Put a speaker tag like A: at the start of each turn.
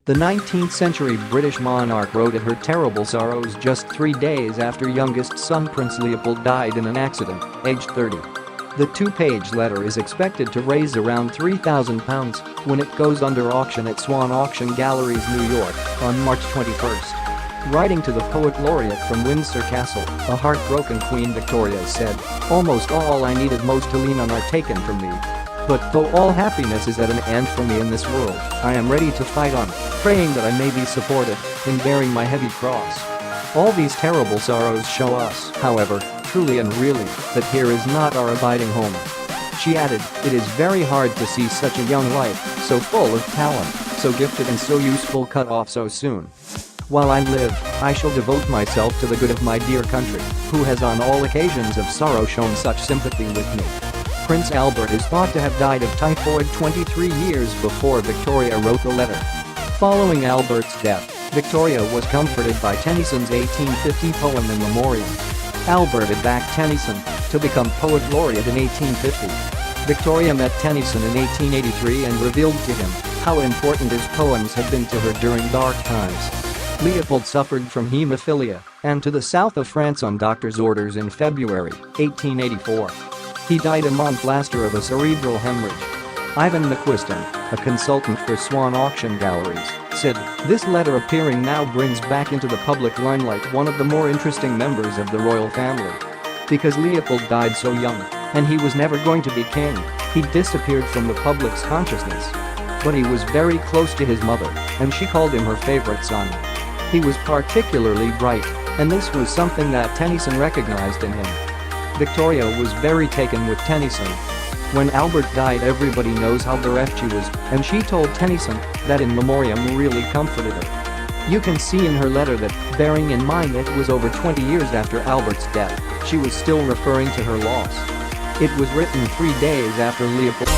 A: The 19th-century British monarch wrote at her terrible sorrows just 3 days after youngest son Prince Leopold died in an accident, aged 30. The 2-page letter is expected to raise around £3,000 when it goes under auction at Swan Auction Galleries, New York, on March 21st. Writing to the Poet Laureate from Windsor Castle, a heartbroken Queen Victoria said, "Almost all I needed most to lean on are taken from me. But though all happiness is at an end for me in this world, I am ready to fight on, praying that I may be supported in bearing my heavy cross." All these terrible sorrows show us, however, truly and really, that here is not our abiding home. She added, "It is very hard to see such a young life, so full of talent, so gifted and so useful, cut off so soon. While I live, I shall devote myself to the good of my dear country, who has on all occasions of sorrow shown such sympathy with me." Prince Albert is thought to have died of typhoid 23 years before Victoria wrote the letter. Following Albert's death, Victoria was comforted by Tennyson's 1850 poem In Memoriam. Albert had backed Tennyson to become Poet Laureate in 1850. Victoria met Tennyson in 1883 and revealed to him how important his poems had been to her during dark times. Leopold suffered from hemophilia and to the south of France on doctor's orders in February 1884. He died a month later of a cerebral hemorrhage. Ivan McQuiston, a consultant for Swan Auction Galleries, said, "This letter appearing now brings back into the public limelight one of the more interesting members of the royal family. Because Leopold died so young, and he was never going to be king, he disappeared from the public's consciousness. But he was very close to his mother, and she called him her favorite son. He was particularly bright, and this was something that Tennyson recognized in him." Victoria was very taken with Tennyson. When Albert died, everybody knows how bereft she was, and she told Tennyson that In Memoriam really comforted her. You can see in her letter that, bearing in mind it was over 20 years after Albert's death, she was still referring to her loss. It was written 3 days after Leopold.